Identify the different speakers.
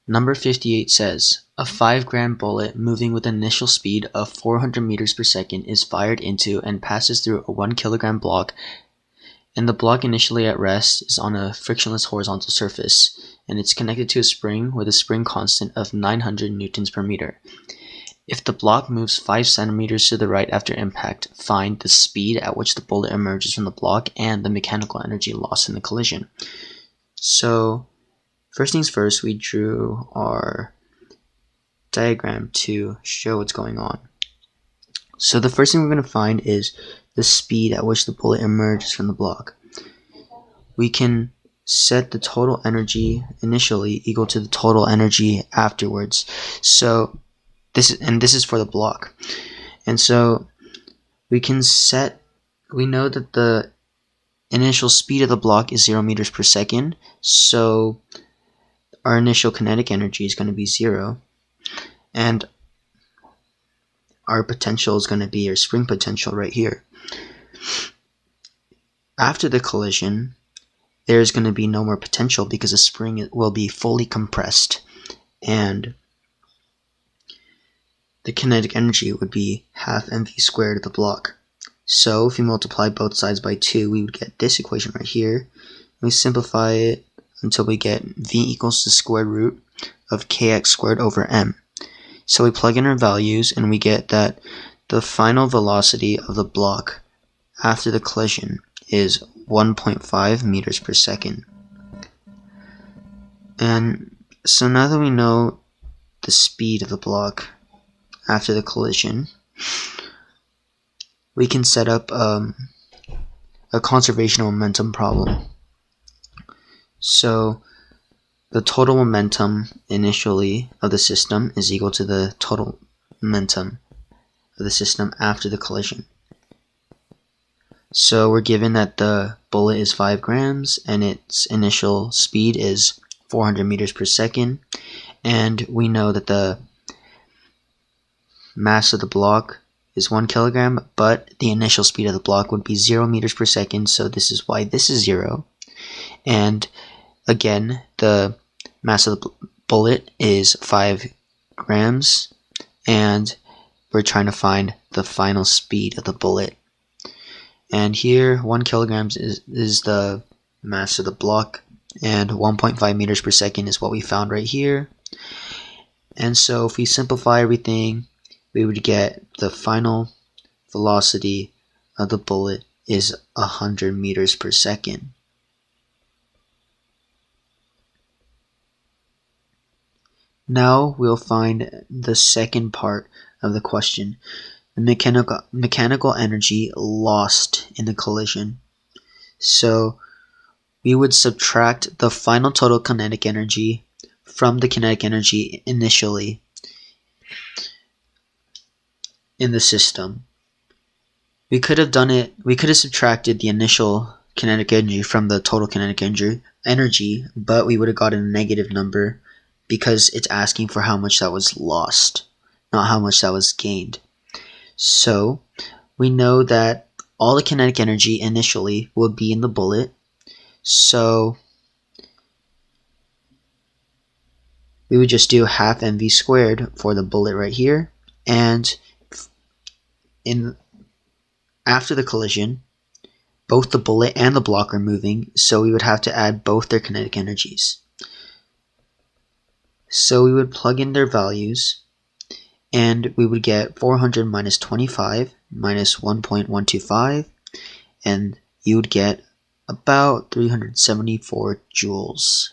Speaker 1: Number 58 says, a 5-gram bullet moving with an initial speed of 400 meters per second is fired into and passes through a 1 kilogram block, and the block initially at rest is on a frictionless horizontal surface, and it's connected to a spring with a spring constant of 900 newtons per meter. If the block moves 5 centimeters to the right after impact, find the speed at which the bullet emerges from the block and the mechanical energy lost in the collision. So, first things first, we drew our diagram to show what's going on. So the first thing we're going to find is the speed at which the bullet emerges from the block. We can set the total energy initially equal to the total energy afterwards. So this is for the block. And so we know that the initial speed of the block is 0 meters per second. So our initial kinetic energy is going to be 0. And our potential is going to be our spring potential right here. After the collision, there's going to be no more potential because the spring will be fully compressed, and the kinetic energy would be half mv squared of the block. So if we multiply both sides by 2, we would get this equation right here. We simplify it until we get v equals the square root of kx squared over m. So we plug in our values and we get that the final velocity of the block after the collision is 1.5 meters per second. And so now that we know the speed of the block after the collision, we can set up a conservation momentum problem. So the total momentum initially of the system is equal to the total momentum of the system after the collision. So we're given that the bullet is 5 grams and its initial speed is 400 meters per second, and we know that the mass of the block is 1 kilogram, but the initial speed of the block would be 0 meters per second, so this is why this is 0. And again, the mass of the bullet is 5 grams, and we're trying to find the final speed of the bullet. And here, 1 kilograms is the mass of the block, and 1.5 meters per second is what we found right here. And so if we simplify everything, we would get the final velocity of the bullet is 100 meters per second. Now we'll find the second part of the question, the mechanical energy lost in the collision. So we would subtract the final total kinetic energy from the kinetic energy initially in the system. We could have subtracted the initial kinetic energy from the total kinetic energy, but we would have gotten a negative number because it's asking for how much that was lost, not how much that was gained. So we know that all the kinetic energy initially will be in the bullet, so we would just do half mv squared for the bullet right here, and after the collision, both the bullet and the block are moving, so we would have to add both their kinetic energies. So we would plug in their values, and we would get 400 minus 25 minus 1.125, and you would get about 374 joules.